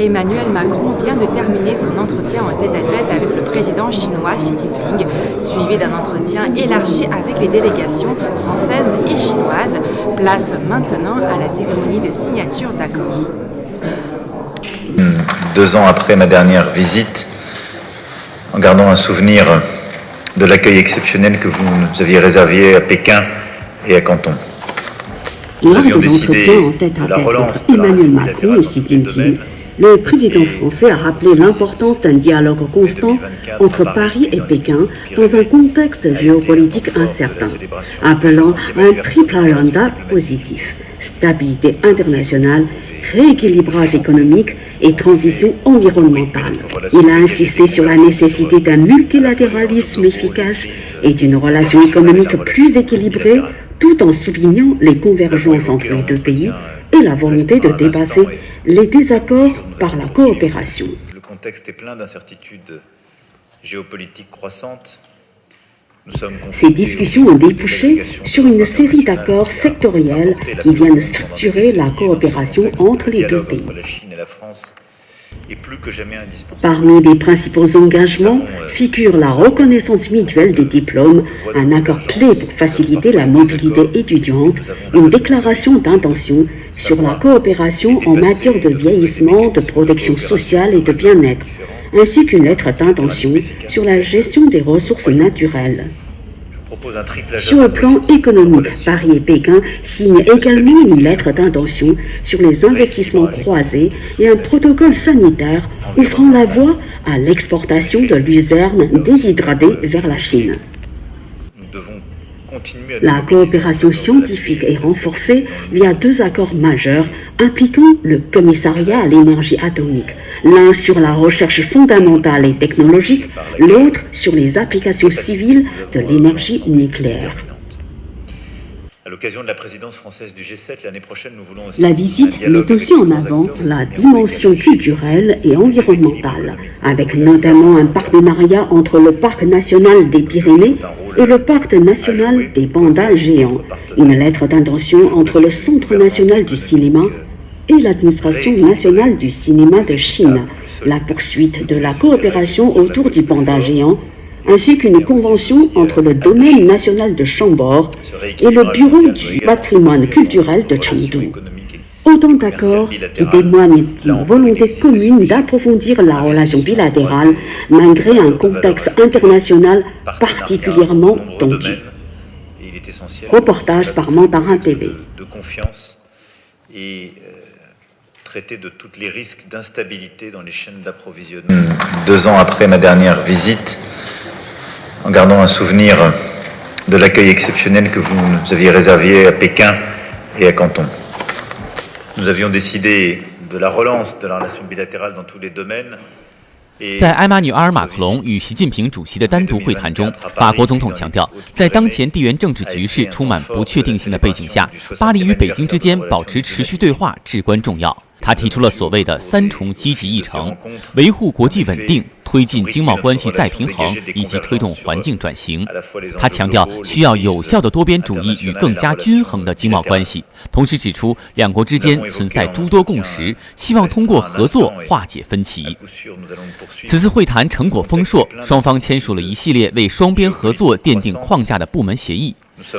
Emmanuel Macron vient de terminer son entretien en tête-à-tête avec le président chinois Xi Jinping, suivi d'un entretien élargi avec les délégations françaises et chinoises. Place maintenant à la cérémonie de signature d'accord. 2 ans après ma dernière visite, en gardant un souvenir de l'accueil exceptionnel que vous nous aviez réservé à Pékin et à Canton. Lors de l'entretien en tête-à-tête entre Emmanuel Macron et Xi Jinping, le président français a rappelé l'importance d'un dialogue constant entre Paris et Pékin dans un contexte géopolitique incertain, appelant à un triple agenda positif: stabilité internationale, rééquilibrage économique et transition environnementale. Il a insisté sur la nécessité d'un multilatéralisme efficace et d'une relation économique plus équilibrée, tout en soulignant les convergences entre les deux pays et la volonté de dépasser les désaccords par la coopération. Le contexte est plein d'incertitudes géopolitiques croissantes. Ces discussions ont débouché sur une série d'accords sectoriels qui viennent structurer la coopération entre les deux pays. Parmi les principaux engagements figure la reconnaissance mutuelle des diplômes, un accord clé pour faciliter la mobilité étudiante, une déclaration d'intention sur la coopération en matière de vieillissement, de protection sociale et de bien-être, ainsi qu'une lettre d'intention sur la gestion des ressources naturelles. Sur le plan économique, Paris et Pékin signent également une lettre d'intention sur les investissements croisés et un protocole sanitaire ouvrant la voie à l'exportation de luzerne déshydratée vers la Chine. La coopération scientifique est renforcée via 2 accords majeurs impliquant le commissariat à l'énergie atomique, l'un sur la recherche fondamentale et technologique, l'autre sur les applications civiles de l'énergie nucléaire. La visite met aussi en avant la dimension culturelle et environnementale, avec notamment un partenariat entre le Parc national des Pyrénées et le Parc national des pandas géants, une lettre d'intention entre le Centre national du cinéma et l'Administration nationale du cinéma de Chine, la poursuite de la coopération autour du panda géant, ainsi qu'une convention entre le domaine national de Chambord et le bureau du patrimoine culturel de Chengdu. Autant d'accords qui témoignent d'une volonté commune d'approfondir la relation bilatérale malgré un contexte international particulièrement tendu. Reportage par Mandarin TV. Traiter de tous les risques d'instabilité dans les chaînes d'approvisionnement. 2 ans après ma dernière visite, en gardant un souvenir de l'accueil exceptionnel que vous nous aviez réservé à Pékin et à Canton. Nous avions décidé de la relance de la relation bilatérale dans tous les domaines. 在埃马纽尔·马克龙与习近平主席的单独会谈中，法国总统强调，在当前地缘政治局势充满不确定性的背景下，巴黎与北京之间保持持续对话至关重要。他提出了所谓的3重积极议程：维护国际稳定、推进经贸关系再平衡以及推动环境转型。他强调需要有效的多边主义与更加均衡的经贸关系，同时指出两国之间存在诸多共识，希望通过合作化解分歧。此次会谈成果丰硕，双方签署了一系列为双边合作奠定框架的部门协议。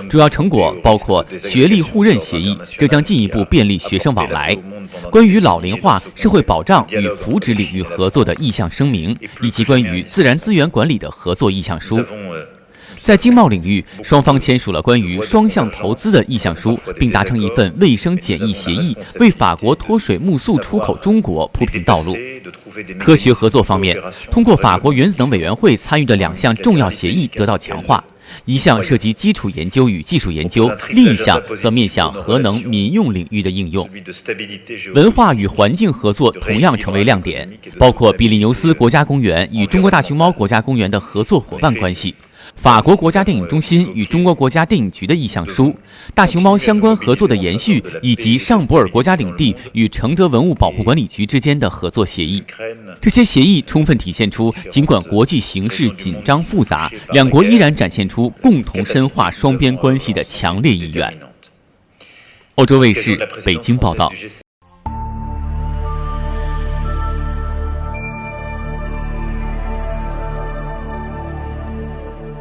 主要成果包括学历互认协议，这将进一步便利学生往来；关于老龄化、社会保障与福祉领域合作的意向声明，以及关于自然资源管理的合作意向书。在经贸领域，双方签署了关于双向投资的意向书，并达成一份卫生检疫协议，为法国脱水木素出口中国铺平道路。科学合作方面，通过法国原子能委员会参与的2项重要协议得到强化。一项涉及基础研究与技术研究，另一项则面向核能民用领域的应用。文化与环境合作同样成为亮点，包括比利牛斯国家公园与中国大熊猫国家公园的合作伙伴关系。法国国家电影中心与中国国家电影局的意向书、大熊猫相关合作的延续，以及尚博尔国家领地与承德文物保护管理局之间的合作协议。这些协议充分体现出，尽管国际形势紧张复杂，两国依然展现出共同深化双边关系的强烈意愿。欧洲卫视北京报道。